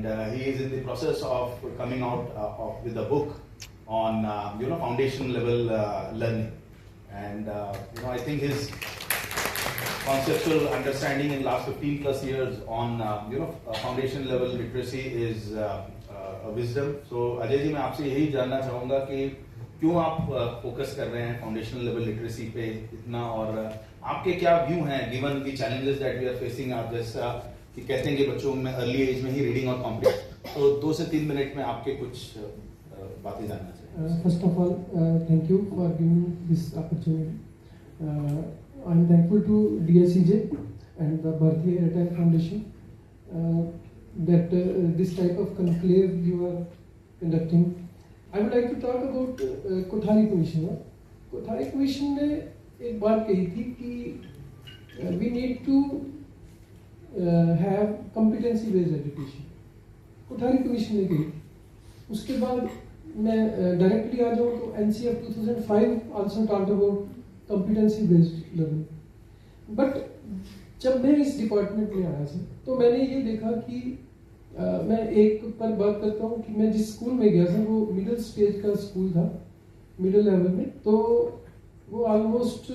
and he is in the process of coming out with a book on foundation level learning, and I think his conceptual understanding in last 15 plus years on foundation level literacy is a wisdom. So Ajay ji, मैं आपसे यही जानना चाहूँगा कि क्यों आप focus कर रहे हैं फाउंडेशनल लेवल लिटरेसी पे इतना, और आपके क्या व्यू हैं given the challenges that we are facing. आप जैसा कि कहते हैं कि बच्चों में अर्ली एज में ही रीडिंग और कॉम्प्रिहेंशन, तो 2 से 3 मिनट में आपके कुछ बातें जानना चाहिए। First of all, thank you for giving this opportunity. I am thankful to DSCJ and the Bharatiya Airtel Foundation that this type of conclave you are conducting. I would like to talk about Kothari Commission. Kothari Commission ने एक बात कही थी कि we need to have competency based education. Kothari Commission ने कही थी। उसके बाद मैं डायरेक्टली आ जाऊँ तो NCF 2005 also talked about competency based learning. But जब मैं इस डिपार्टमेंट में आया था तो मैंने ये देखा कि मैं एक पर बात करता हूँ कि मैं जिस स्कूल में गया था वो मिडिल स्टेज का स्कूल था, मिडिल लेवल में, तो वो ऑलमोस्ट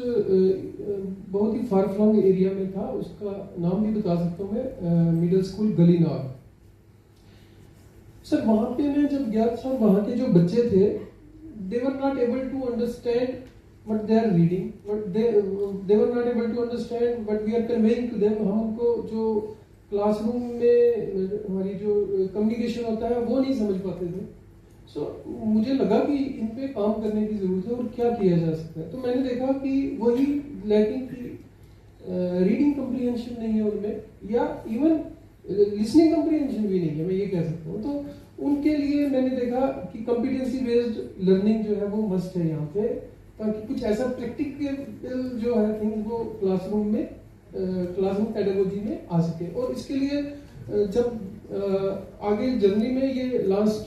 बहुत ही फार फ्लंग एरिया में था। उसका नाम भी बता सकता हूँ मैं, मिडिल स्कूल गलीनाग। सर वहाँ पे मैं जब गया था, वहाँ के जो बच्चे थे, they were not able to understand what they are reading, but they were not able to understand what we are conveying to them. हम उनको जो क्लासरूम में हमारी जो कम्युनिकेशन होता है वो नहीं समझ पाते थे। सो मुझे लगा कि इन पे काम करने की जरूरत है और क्या किया जा सकता है। तो मैंने देखा कि वही लैकिंग की रीडिंग कम्प्रीहेंशन नहीं है उनमें, या इवन लिसनिंग कम्प्रीहेंशन भी नहीं है, मैं ये कह सकता हूँ। तो उनके लिए मैंने देखा कि कॉम्पिटेंसी बेस्ड लर्निंग जो है वो मस्ट है यहाँ पे, ताकि कुछ ऐसा प्रैक्टिकल जो है थिंग वो क्लासरूम में क्लासरूम पेडागोजी में आ सके। और इसके लिए जब आगे जर्नी में ये लास्ट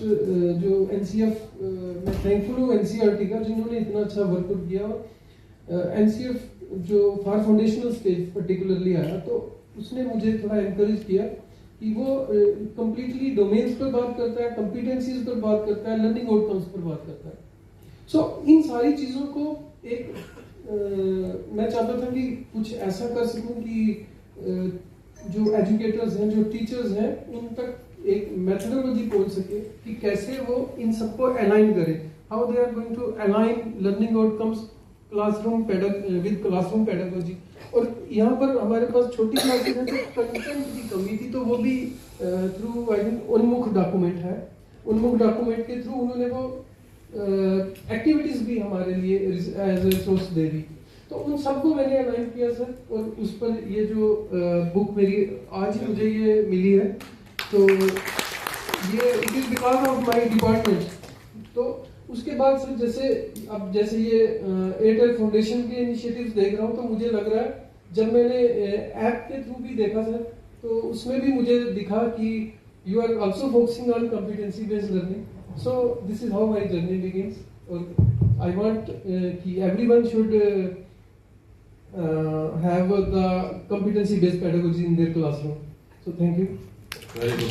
जो NCF, मैं थैंकफुल हूँ NCERT का जिन्होंने इतना अच्छा वर्कआउट किया। NCF जो फॉर फाउंडेशनल स्टेज पर्टिकुलरली आया, तो उसने मुझे थोड़ा एनकरेज किया कि वो कंप्लीटली डोमेन्स पर बात करता है, कॉम्पिटेंसीज पर बात करता है, लर्निंग आउटकम्स पर बात करता है। सो इन सारी चीज़ों को एक मैं चाहता था कि कुछ ऐसा कर सकूं कि जो एजुकेटर्स हैं, जो टीचर्स हैं, उन तक एक मेथोडोलॉजी पहुंच सके कि कैसे वो इन सबको अलाइन करें, how they are going to align learning outcomes with classroom pedagogy. और यहाँ पर हमारे पास छोटी क्लासेस हैं तो कंटेंट की कमी थी, तो वो भी थ्रू आई थिंक उन्मुख डॉक्यूमेंट है, उन्मुख डॉक्यूमेंट के थ्रू उन्होंने वो एक्टिविटीज भी हमारे लिए एज रिसोर्स दे दी। तो उन सबको मैंने अलाइन किया सर, और उस पर ये जो बुक मेरी आज ही मुझे ये मिली है, तो ये it is because of my department. तो उसके बाद सर जैसे ये एयरटेल फाउंडेशन के इनिशिएटिव्स देख रहा हूँ, तो मुझे लग रहा है जब मैंने ऐप के थ्रू भी देखा सर, तो उसमें भी मुझे दिखा कि you are also focusing on competency based learning. So this is how my journey begins. I want everyone should have the competency based pedagogy in their classroom. So thank you. Very good.